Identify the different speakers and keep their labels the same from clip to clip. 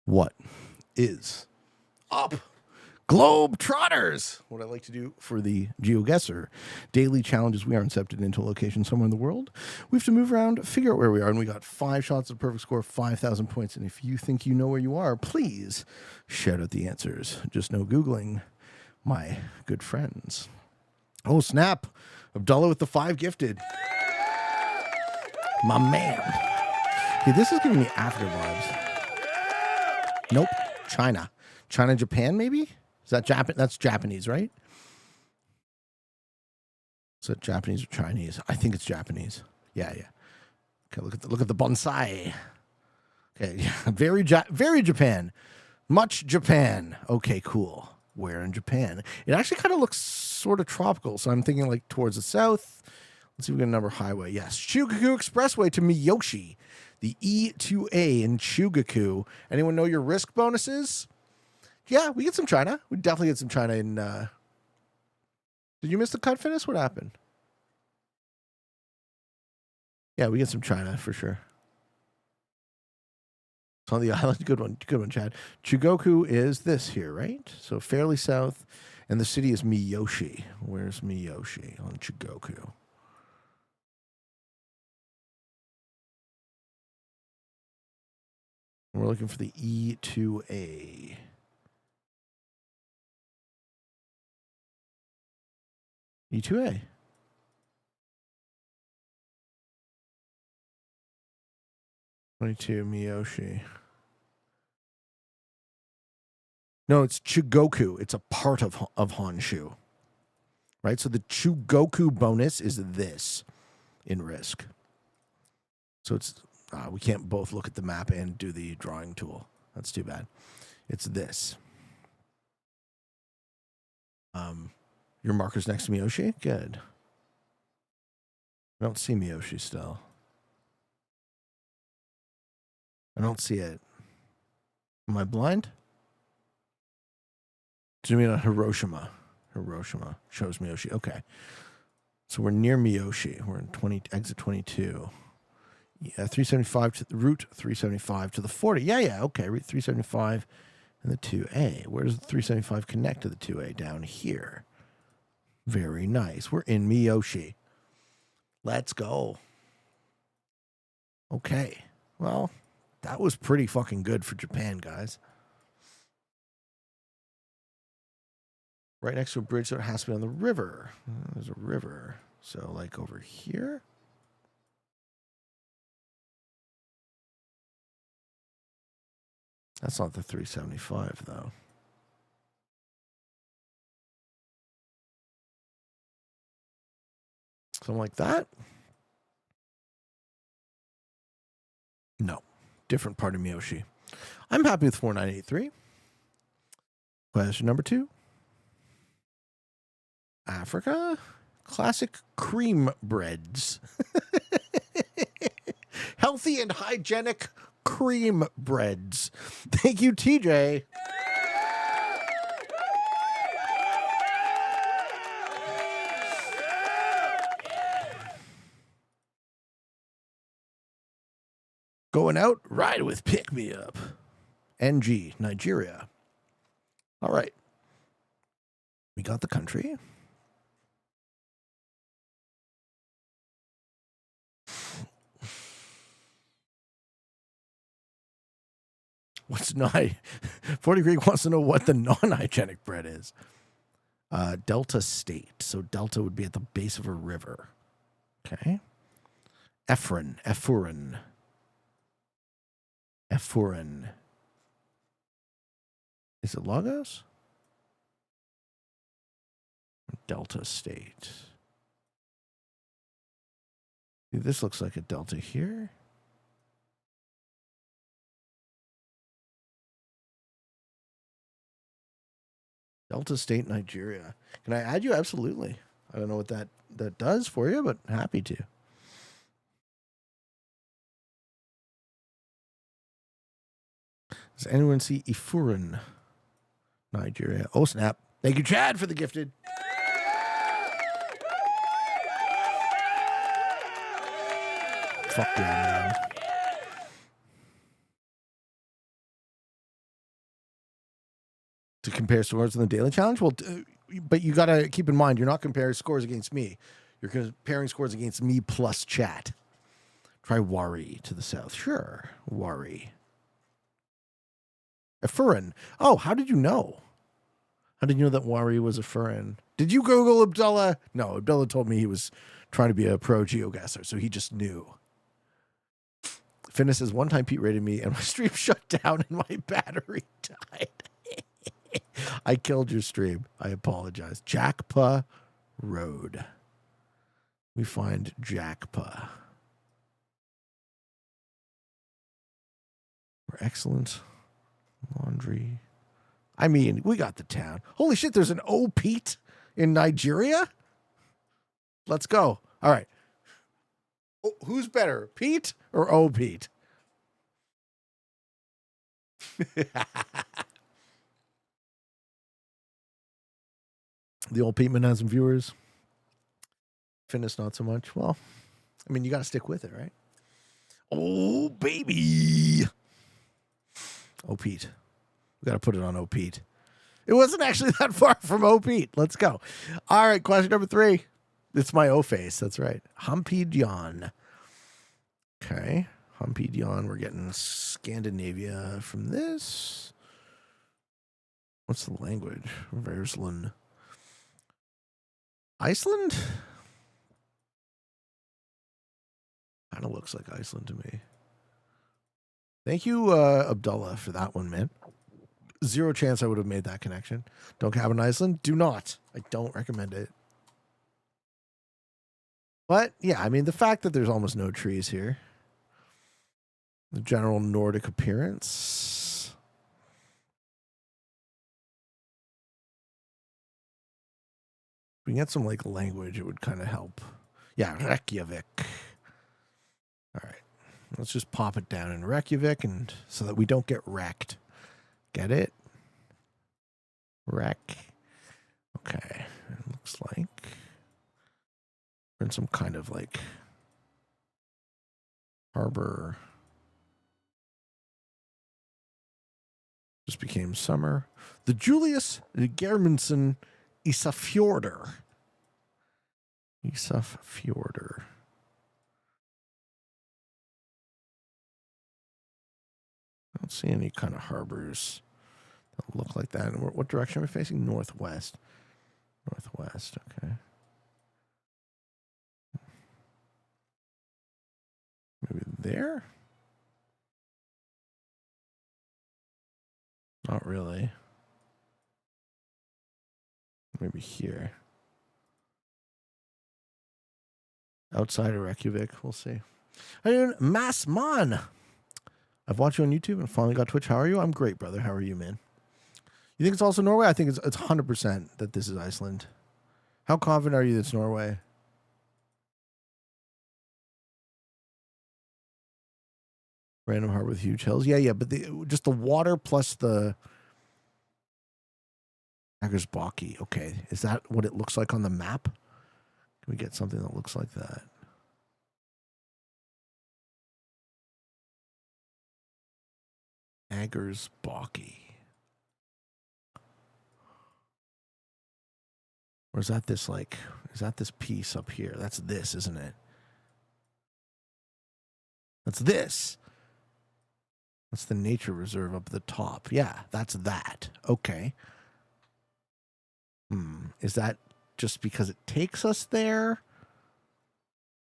Speaker 1: What is up, Globe Trotters? What I like to do for the Geoguessr daily challenges, we are incepted into a location somewhere in the world. We have to move around, figure out where we are, and we got 5 shots at a perfect score, 5,000 points. And if you think you know where you are, please shout out the answers. Just no Googling, my good friends. Oh, snap. Abdullah with the 5 gifted. My man. Okay, this is giving me Africa vibes. Nope. China. China, Japan, maybe? Is that Japan? That's Japanese, right? Is that Japanese or Chinese? I think it's Japanese. Yeah. Okay, look at the bonsai. Okay, yeah, very Japan. Much Japan. Okay, cool. Where in Japan? It actually kind of looks sort of tropical, so I'm thinking like towards the south. Let's see if we get a number highway. Yes, Chugaku Expressway to Miyoshi. The E2A in Chugaku. Anyone know your risk bonuses? Yeah, we get some China. We definitely get some China in... Did you miss the cut finish? What happened? Yeah, we get some China for sure. It's on the island. Good one, Chad. Chugoku is this here, right? So fairly south. And the city is Miyoshi. Where's Miyoshi on Chugoku? We're looking for the E2A. E2A. Miyoshi. No, it's Chugoku. It's a part of Honshu. Right? So the Chugoku bonus is this in Risk. So it's we can't both look at the map and do the drawing tool. That's too bad. It's this. Your marker's next to Miyoshi? Good. I don't see Miyoshi still. I don't see it. Am I blind? Do you mean Hiroshima? Hiroshima shows Miyoshi. Okay. So we're near Miyoshi. We're in exit 22. Yeah, 375 to the route 375 to the 40. Yeah. Okay. Route 375 and the 2A. Where does the 375 connect to the 2A? Down here. Very nice. We're in Miyoshi. Let's go. Okay. Well, that was pretty fucking good for Japan, guys. Right next to a bridge, so it has to be on the river. There's a river. So, like over here. That's not the 375, though. Something like that? No. Different part of Miyoshi. I'm happy with 4983. Question number 2. Africa? Classic cream breads. Healthy and hygienic cream breads. Thank you, TJ. Going out, ride with Pick Me Up. NG, Nigeria. All right. We got the country. What's not? 40 Greek wants to know what the non-hygienic bread is. Delta State. So Delta would be at the base of a river. Okay. Ephron. Is it Lagos? Delta State. This looks like a delta here. Delta State, Nigeria. Can I add you? Absolutely. I don't know what that does for you, but happy to. Does anyone see Ifurun, Nigeria? Oh, snap. Thank you, Chad, for the gifted. Fuck yeah, man. To compare scores in the daily challenge? Well, but you got to keep in mind, you're not comparing scores against me. You're comparing scores against me plus chat. Try Wari to the south. Sure, Wari. A Furin. Oh, how did you know? How did you know that Wari was a Furin? Did you Google Abdullah? No, Abdullah told me he was trying to be a pro Geoguessr, so he just knew. Finnis says, one time Pete rated me and my stream shut down and my battery died. I killed your stream. I apologize. Jackpa Road. We find Jackpa. We're excellent. Laundry. I mean, we got the town. Holy shit, there's an O Pete in Nigeria? Let's go. All right. Oh, who's better, Pete or O Pete? The old Peteman has some viewers. Finnis not so much. Well, I mean, you got to stick with it, right? Oh, baby. Oh, Pete. We got to put it on O Pete. It wasn't actually that far from O Pete. Let's go. All right, question number 3. It's my O face. That's right. Humpy John. Okay. Humpy John. We're getting Scandinavia from this. What's the language? Versland. Iceland? Kind of looks like Iceland to me. Thank you, Abdullah, for that one, man. Zero chance I would have made that connection. Don't have an Iceland? Do not. I don't recommend it. But, yeah, I mean, the fact that there's almost no trees here. The general Nordic appearance. If we can get some, like, language, it would kind of help. Yeah, Reykjavik. All right. Let's just pop it down in Reykjavik and so that we don't get wrecked. Get it? Wreck. Okay. It looks like we're in some kind of like harbor. Just became summer. The Julius Germundsen Isafjordur. Isafjordur. I don't see any kind of harbors that look like that. And what direction are we facing? Northwest. Northwest, okay. Maybe there? Not really. Maybe here. Outside of Reykjavik, we'll see. How you doing? Massman. I've watched you on YouTube and finally got Twitch. How are you? I'm great, brother. How are you, man? You think it's also Norway? I think it's 100% that this is Iceland. How confident are you that it's Norway? Random harbor with huge hills. Yeah, but just the water plus the Agersbaki. Okay, is that what it looks like on the map? Can we get something that looks like that? Agersbaki. Or is that this like, is that this piece up here? That's this, isn't it? That's this. That's the nature reserve up at the top. Yeah, that's that. Okay. Is that just because it takes us there?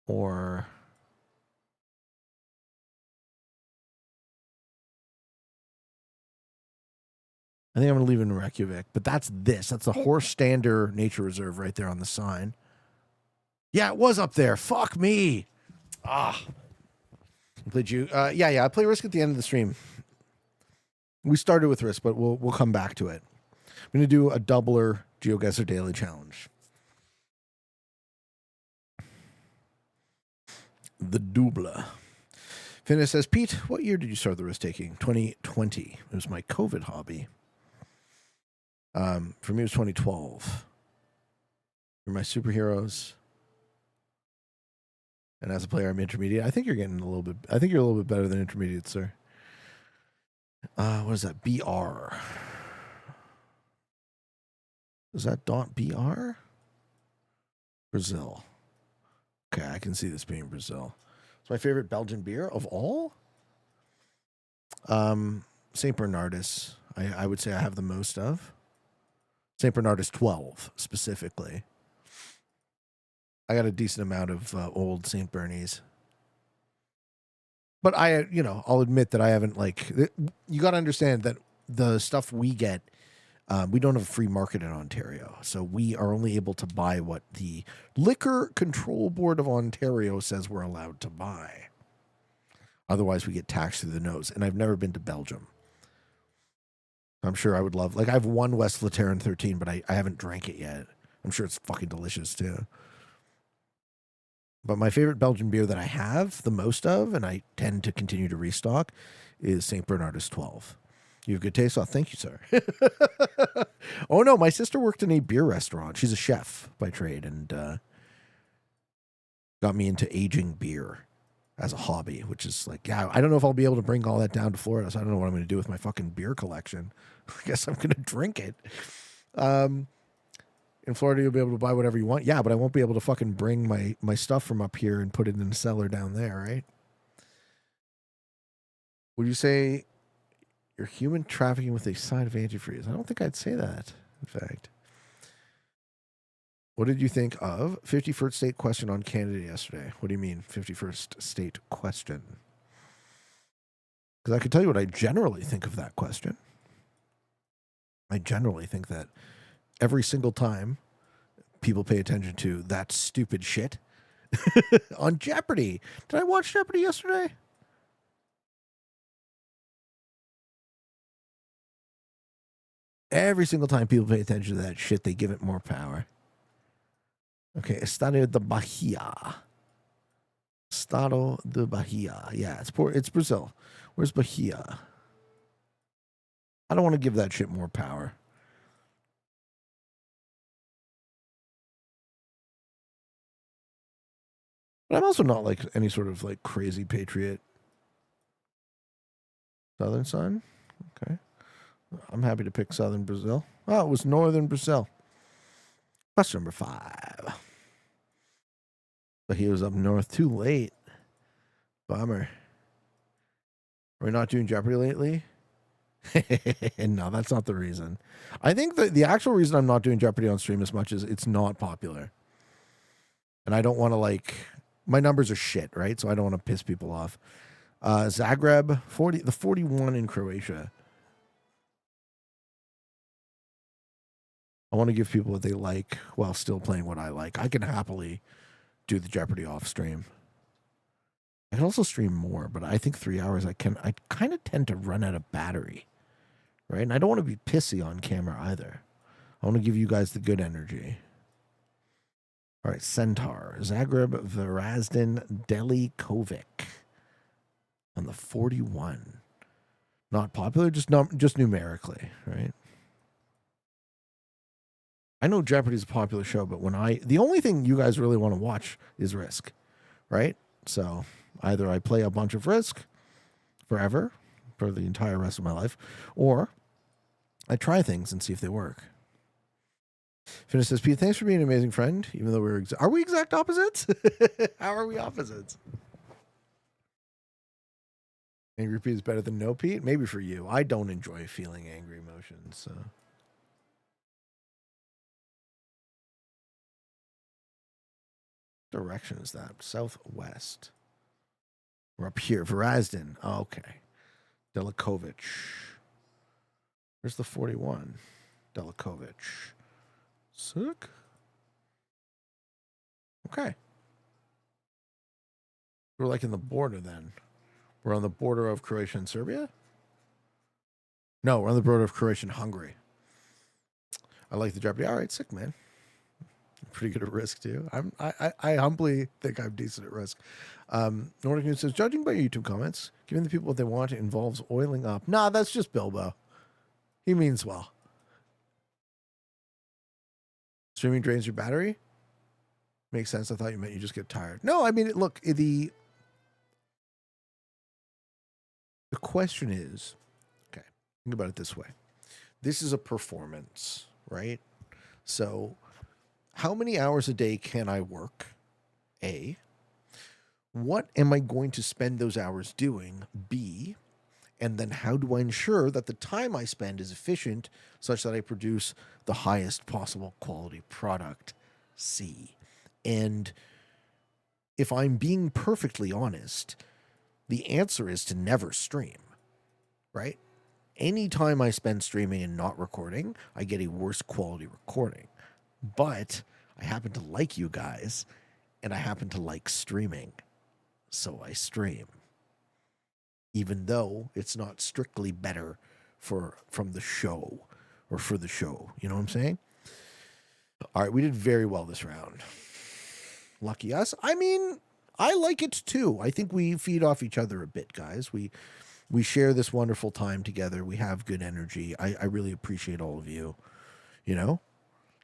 Speaker 1: Or... I think I'm going to leave it in Reykjavik, but that's this. That's the Horstander Nature Reserve right there on the sign. Yeah, it was up there. Fuck me. I played you. Yeah. I play Risk at the end of the stream. We started with Risk, but we'll come back to it. I'm going to do a doubler Geoguessr Daily Challenge. The Dubla. Finna says, Pete, what year did you start the risk taking? 2020. It was my COVID hobby. For me, it was 2012. You're my superheroes. And as a player, I'm intermediate. I think you're getting a little bit. I think you're a little bit better than intermediate, sir. What is that? BR. Is that .br? Brazil. Okay, I can see this being Brazil. It's my favorite Belgian beer of all. St. Bernardus, I would say I have the most of. St. Bernardus 12, specifically. I got a decent amount of old St. Bernies. But I'll admit that I haven't, you got to understand that the stuff we get, we don't have a free market in Ontario. So we are only able to buy what the Liquor Control Board of Ontario says we're allowed to buy. Otherwise, we get taxed through the nose. And I've never been to Belgium. I'm sure I would love, I have one West Lateran 13, but I haven't drank it yet. I'm sure it's fucking delicious too. But my favorite Belgian beer that I have the most of, and I tend to continue to restock, is St. Bernardus 12. You have good taste? Oh, thank you, sir. Oh, no, my sister worked in a beer restaurant. She's a chef by trade and got me into aging beer as a hobby, which is I don't know if I'll be able to bring all that down to Florida, so I don't know what I'm going to do with my fucking beer collection. I guess I'm going to drink it. In Florida, you'll be able to buy whatever you want. Yeah, but I won't be able to fucking bring my stuff from up here and put it in the cellar down there, right? Would you say you're human trafficking with a side of antifreeze? I don't think I'd say that, in fact. What did you think of 51st state question on Canada yesterday? What do you mean, 51st state question? Because I can tell you what I generally think of that question. I generally think that every single time people pay attention to that stupid shit on Jeopardy. Did I watch Jeopardy yesterday? Every single time people pay attention to that shit, they give it more power. Okay, Estado de Bahia. Estado de Bahia. Yeah, it's Brazil. Where's Bahia? I don't want to give that shit more power. But I'm also not any sort of crazy patriot. Southern Sun? Okay. I'm happy to pick Southern Brazil. Oh, it was Northern Brazil. Question number 5. But he was up north too late. Bummer. Are we not doing Jeopardy lately? No, that's not the reason. I think the actual reason I'm not doing Jeopardy on stream as much is it's not popular. And I don't want to my numbers are shit, right? So I don't want to piss people off. Zagreb, the 41 in Croatia. I want to give people what they like while still playing what I like. I can happily do the Jeopardy off stream. I can also stream more, but I think 3 hours I kind of tend to run out of battery, right? And I don't want to be pissy on camera either. I want to give you guys the good energy. All right, Centaur, Zagreb, Varazdin, Delikovic on the 41. Not popular, just numerically, right? I know Jeopardy's a popular show, but the only thing you guys really want to watch is Risk, right? So either I play a bunch of Risk forever, for the entire rest of my life, or I try things and see if they work. Finish says, Pete, thanks for being an amazing friend, even though are we exact opposites? How are we opposites? Angry Pete is better than no Pete? Maybe for you. I don't enjoy feeling angry emotions, so... direction is that? Southwest. We're up here. Varazdin. Oh, okay. Delikovic. Where's the 41? Delikovic. Sick. Okay. We're in the border then. We're on the border of Croatia and Serbia? No, we're on the border of Croatia and Hungary. I like the Jeopardy. All right, sick, man. Pretty good at Risk too. I humbly think I'm decent at Risk. Nordic News says, judging by your YouTube comments, giving the people what they want involves oiling up. Nah, that's just Bilbo. He means well. Streaming drains your battery? Makes sense. I thought you meant you just get tired. No, I mean, look, the question is, okay, think about it this way. This is a performance, right? So, how many hours a day can I work? A. What am I going to spend those hours doing? B. And then how do I ensure that the time I spend is efficient such that I produce the highest possible quality product? C. And if I'm being perfectly honest, the answer is to never stream, right? Anytime I spend streaming and not recording, I get a worse quality recording. But I happen to like you guys, and I happen to like streaming, so I stream. Even though it's not strictly better from the show or for the show. You know what I'm saying? All right, we did very well this round. Lucky us. I mean, I like it too. I think we feed off each other a bit, guys. We share this wonderful time together. We have good energy. I really appreciate all of you. You know?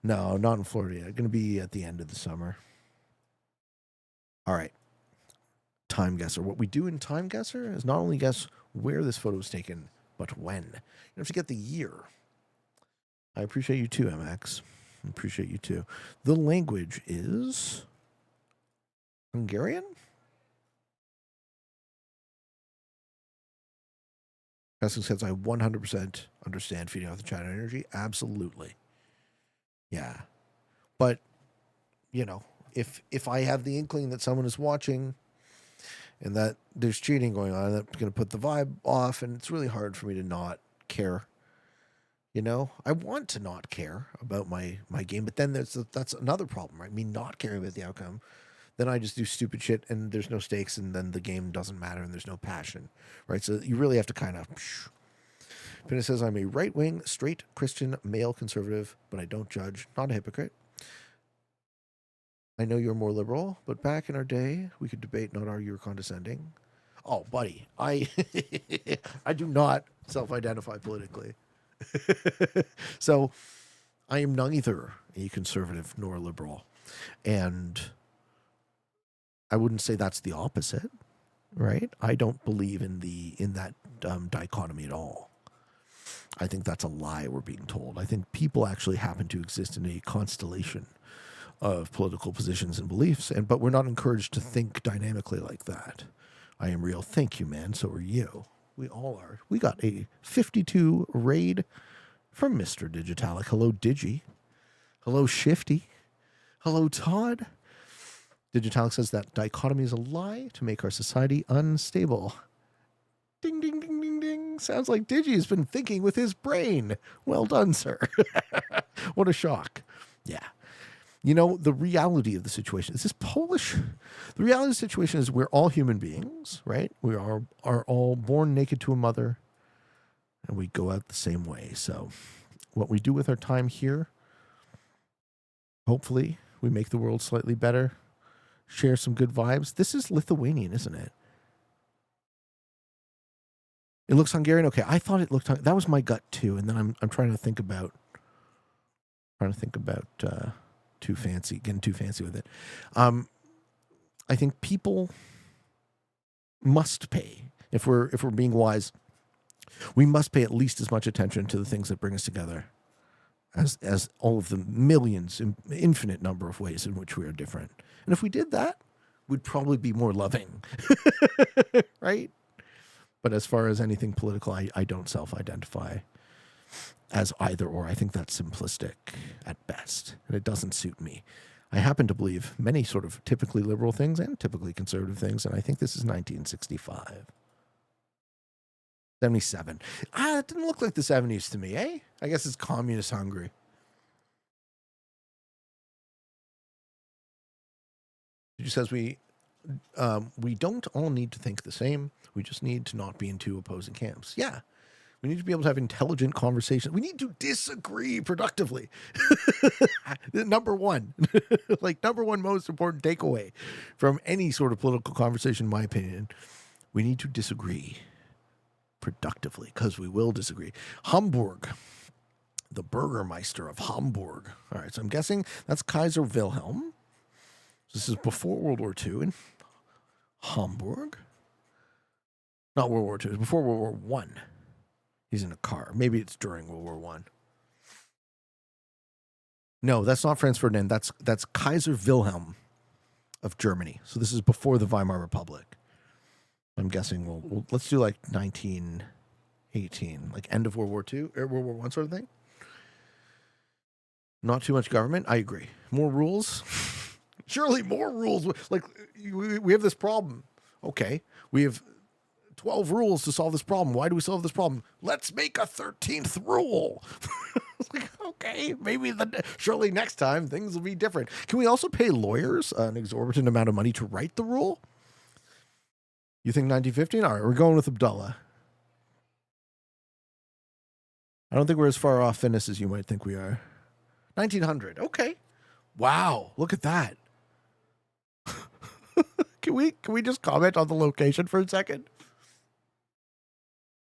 Speaker 1: No, not in Florida yet. Going to be at the end of the summer. All right. Time Guesser. What we do in Time Guesser is not only guess where this photo was taken, but when. You have to get the year. I appreciate you too, MX. I appreciate you too. The language is Hungarian? Cassie says, I 100% understand feeding off the China energy. Absolutely. Yeah. But, you know, if I have the inkling that someone is watching and that there's cheating going on, that's going to put the vibe off, and it's really hard for me to not care. You know, I want to not care about my game, but then that's another problem, right? Me not caring about the outcome. Then I just do stupid shit, and there's no stakes, and then the game doesn't matter, and there's no passion, right? So you really have to kind of. Pinna says, I'm a right-wing, straight Christian, male conservative, but I don't judge, not a hypocrite. I know you're more liberal, but back in our day, we could debate, not argue or condescending. Oh, buddy, I do not self-identify politically. So I am neither a conservative nor a liberal. And I wouldn't say that's the opposite, right? I don't believe in that dichotomy at all. I think that's a lie we're being told. I think people actually happen to exist in a constellation of political positions and beliefs, but we're not encouraged to think dynamically like that. I am real. Thank you, man. So are you. We all are. We got a 52 raid from Mr. Digitalic. Hello, Digi. Hello, Shifty. Hello, Todd. Digitalic says that dichotomy is a lie to make our society unstable. Ding, ding, ding, ding, ding. Sounds like Digi has been thinking with his brain. Well done, sir. What a shock. Yeah. You know, the reality of the situation, is this Polish? The reality of the situation is we're all human beings, right? We are all born naked to a mother, and we go out the same way. So what we do with our time here, hopefully we make the world slightly better, share some good vibes. This is Lithuanian, isn't it? It looks Hungarian. Okay, I thought it looked. That was my gut too. And then I'm trying to think about getting too fancy with it. I think people must pay, if we're being wise. We must pay at least as much attention to the things that bring us together as all of the millions, infinite number of ways in which we are different. And if we did that, we'd probably be more loving, right? But as far as anything political, I don't self-identify as either or. I think that's simplistic at best, and it doesn't suit me. I happen to believe many sort of typically liberal things and typically conservative things, and I think this is 1965. 77. It didn't look like the 70s to me, eh? I guess it's communist Hungary. She says we don't all need to think the same. We just need to not be in two opposing camps. Yeah. We need to be able to have intelligent conversations. We need to disagree productively. Number one most important takeaway from any sort of political conversation, in my opinion, we need to disagree productively, because we will disagree. Hamburg, the Burgermeister of Hamburg. All right, so I'm guessing that's Kaiser Wilhelm. This is before World War II in Hamburg. Not World War II, it's before World War I. He's in a car. Maybe it's during World War I. No, that's not Franz Ferdinand. That's Kaiser Wilhelm of Germany. So this is before the Weimar Republic. I'm guessing let's do like 1918, like end of World War II or World War One sort of thing. Not too much government. I agree. More rules. Surely more rules. Like we have this problem. Okay, we have 12 rules to solve this problem. Why do we solve this problem? Let's make a 13th rule. Like, okay, maybe surely next time things will be different. Can we also pay lawyers an exorbitant amount of money to write the rule? You think 1915? All right, we're going with Abdullah. I don't think we're as far off Finnis as you might think we are. 1900. Okay. Wow, look at that. Can we just comment on the location for a second?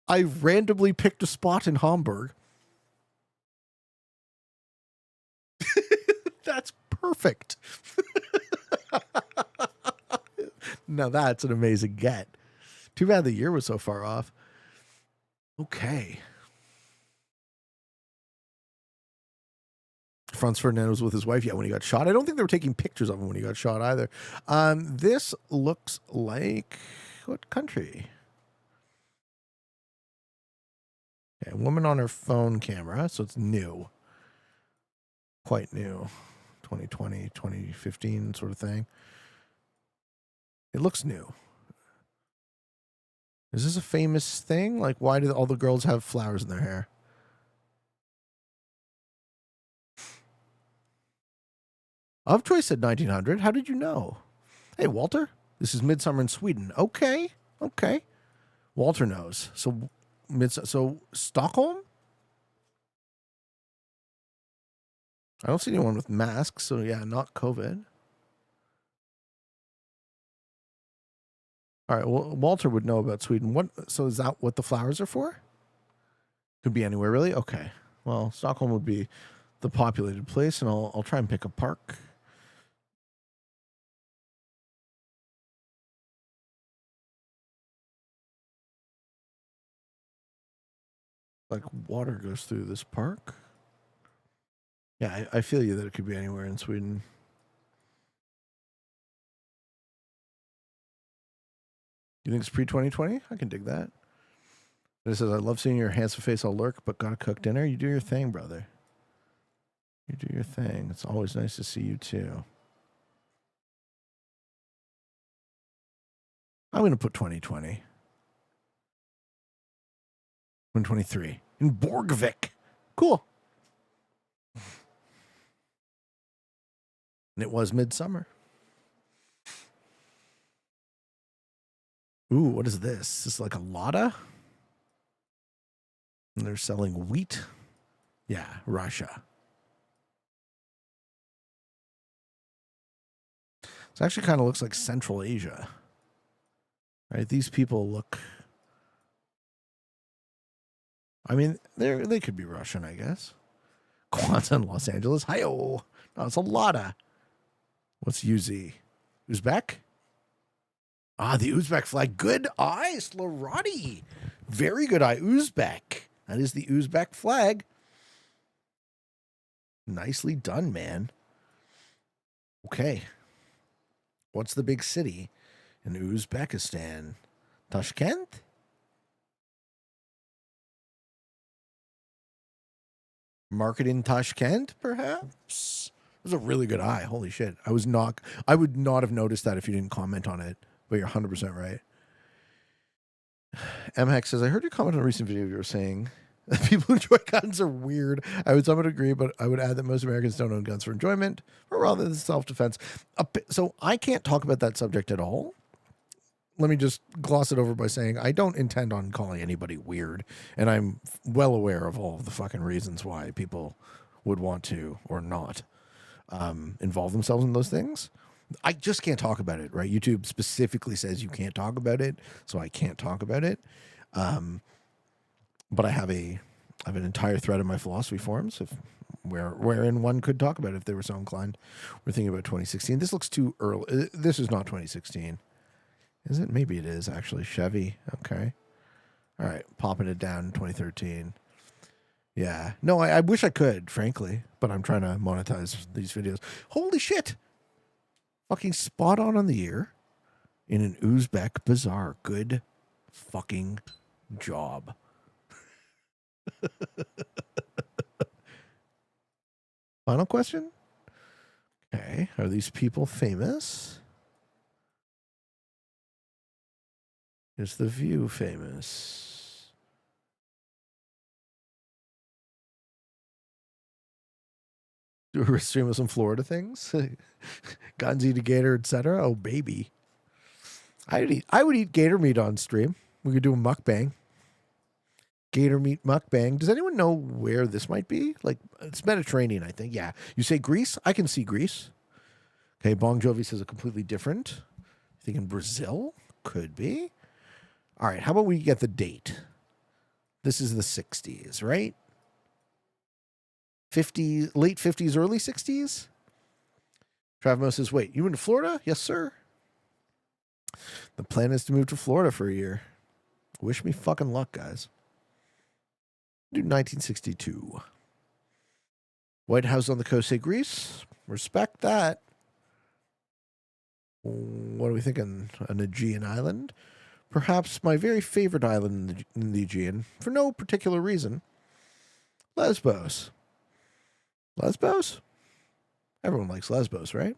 Speaker 1: I randomly picked a spot in Hamburg. That's perfect. Now that's an amazing get. Too bad the year was so far off. Okay. Franz Ferdinand was with his wife, when he got shot. I don't think they were taking pictures of him when he got shot either. This looks like what country? Okay, a woman on her phone camera, so it's new. Quite new. 2020, 2015 sort of thing. It looks new. Is this a famous thing? Like, why do all the girls have flowers in their hair? Of Choice said 1900. How did you know? Hey, Walter, this is Midsummer in Sweden. Okay. Walter knows. So Stockholm? I don't see anyone with masks, so yeah, not COVID. All right, well, Walter would know about Sweden. So is that what the flowers are for? Could be anywhere, really? Okay. Well, Stockholm would be the populated place, and I'll try and pick a park. Like water goes through this park. Yeah, I feel you that it could be anywhere in Sweden. You think it's pre-2020? I can dig that. It says, I love seeing your handsome face all lurk, but gotta cook dinner. You do your thing, brother. You do your thing. It's always nice to see you, too. I'm going to put 2020. 2023. In Borgvik. Cool. And it was midsummer. Ooh, what is this? This is like a Lada? And they're selling wheat? Yeah, Russia. This actually kind of looks like Central Asia. Right? These people look... I mean, they could be Russian, I guess. Kwanzaa in Los Angeles. Hi-oh. No, it's a Lada. What's UZ? Uzbek? Ah, the Uzbek flag. Good eye, Slarati. Very good eye, Uzbek. That is the Uzbek flag. Nicely done, man. Okay. What's the big city in Uzbekistan? Tashkent? Market in Tashkent, perhaps? It was a really good eye. Holy shit. I would not have noticed that if you didn't comment on it, but you're 100% right. MHEX says, I heard your comment on a recent video you were saying that people who enjoy guns are weird. I would somewhat agree, but I would add that most Americans don't own guns for enjoyment, or rather than self-defense. So I can't talk about that subject at all. Let me just gloss it over by saying I don't intend on calling anybody weird, and I'm well aware of all of the fucking reasons why people would want to or not involve themselves in those things. I just can't talk about it, right? YouTube specifically says you can't talk about it, so I can't talk about it. But I have an entire thread in my philosophy forums wherein one could talk about it if they were so inclined. We're thinking about 2016. This looks too early. This is not 2016. Is it? Maybe it is, actually. Chevy. Okay. All right. Popping it down in 2013. Yeah. No, I wish I could, frankly, but I'm trying to monetize these videos. Holy shit. Fucking spot on the ear in an Uzbek bazaar. Good fucking job. Final question? Okay. Are these people famous? Is the view famous? Do we stream with some Florida things? Guns eat a gator, etc. Oh baby. I would eat gator meat on stream. We could do a mukbang. Gator meat mukbang. Does anyone know where this might be? Like, it's Mediterranean, I think. Yeah. You say Greece? I can see Greece. Okay, Bon Jovi says a completely different. Thinking Brazil? Could be. All right, how about we get the date? This is the 60s, right? 50, late 50s, early 60s? Travmo says, wait, you went to Florida? Yes, sir. The plan is to move to Florida for a year. Wish me fucking luck, guys. Do 1962. White House on the coast of Greece. Respect that. What are we thinking? An Aegean island? Perhaps my very favorite island in the Aegean, for no particular reason. Lesbos. Lesbos? Everyone likes Lesbos, right?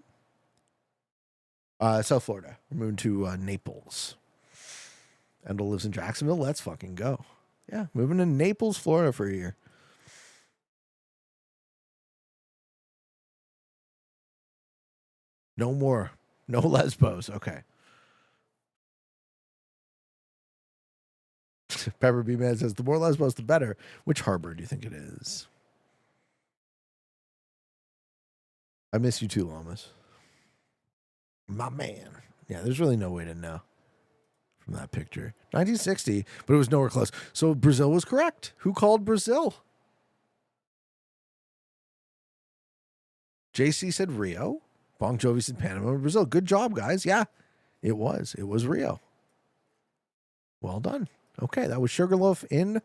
Speaker 1: South Florida. We're moving to Naples. Endel lives in Jacksonville. Let's fucking go. Yeah, moving to Naples, Florida for a year. No more. No Lesbos. Okay. Pepper B Man says, the more Lesbos, the better. Which harbor do you think it is? I miss you too, Llamas. My man. Yeah, there's really no way to know from that picture. 1960, but it was nowhere close. So Brazil was correct. Who called Brazil? JC said Rio. Bon Jovi said Panama, Brazil. Good job, guys. Yeah, it was. It was Rio. Well done. Okay, that was Sugarloaf in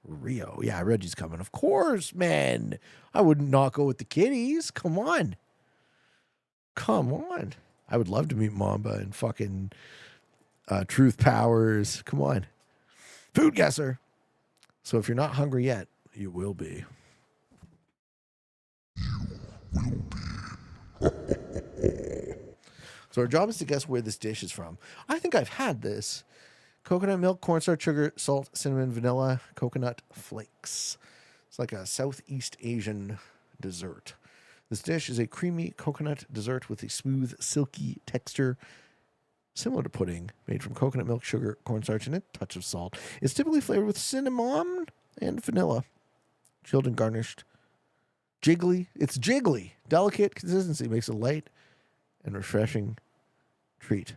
Speaker 1: Rio. Yeah, Reggie's coming. Of course, man. I would not go with the kiddies. Come on. Come on. I would love to meet Mamba and fucking Truth Powers. Come on. Food guesser. So if you're not hungry yet, you will be. So our job is to guess where this dish is from. I think I've had this. Coconut milk, cornstarch, sugar, salt, cinnamon, vanilla, coconut flakes. It's like a Southeast Asian dessert. This dish is a creamy coconut dessert with a smooth, silky texture, similar to pudding, made from coconut milk, sugar, cornstarch, and a touch of salt. It's typically flavored with cinnamon and vanilla, chilled and garnished. Jiggly. It's jiggly. Delicate consistency makes it light and refreshing treat.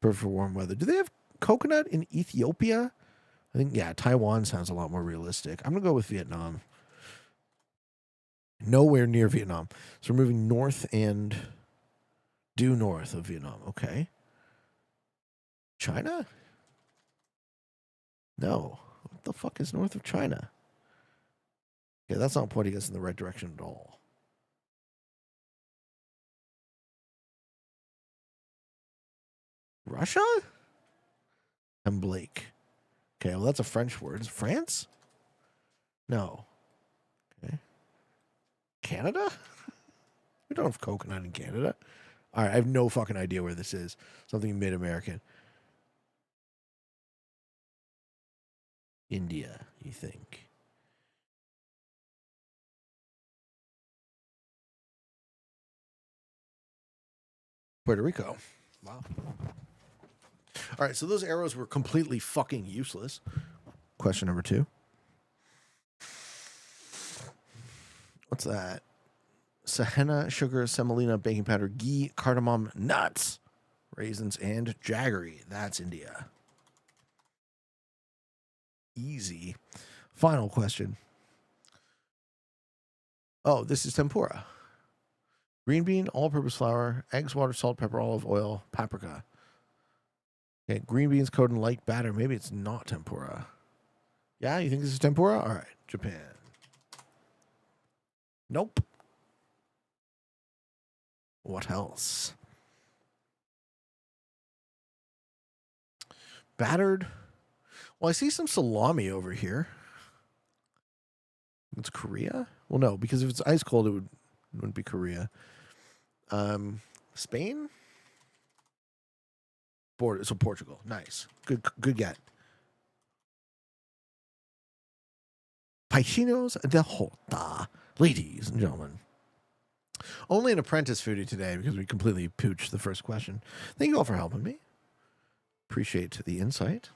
Speaker 1: Perfect for warm weather. Do they have coconut in Ethiopia? I think, yeah, Taiwan sounds a lot more realistic. I'm going to go with Vietnam. Nowhere near Vietnam. So we're moving north and due north of Vietnam. Okay. China? No. What the fuck is north of China? Okay, that's not pointing us in the right direction at all. Russia? And Blake. Okay, well, that's a French word. Is it France? No. Okay. Canada? We don't have coconut in Canada. All right, I have no fucking idea where this is. Something mid-American. India, you think? Puerto Rico. Wow. All right, so those arrows were completely fucking useless. Question number 2. What's that? Sahenna, sugar, semolina, baking powder, ghee, cardamom, nuts, raisins, and jaggery. That's India. Easy. Final question. Oh, this is tempura. Green bean, all-purpose flour, eggs, water, salt, pepper, olive oil, paprika. Okay, green beans coated in light batter. Maybe it's not tempura. Yeah, you think this is tempura? All right, Japan. Nope. What else? Battered. Well, I see some salami over here. It's Korea? Well, no, because if it's ice cold, wouldn't be Korea. Spain? So Portugal. Nice. Good get. Paixinos de Jota. Ladies and gentlemen. Only an apprentice foodie today because we completely pooched the first question. Thank you all for helping me. Appreciate the insight.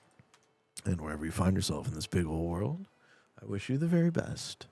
Speaker 1: And wherever you find yourself in this big old world, I wish you the very best.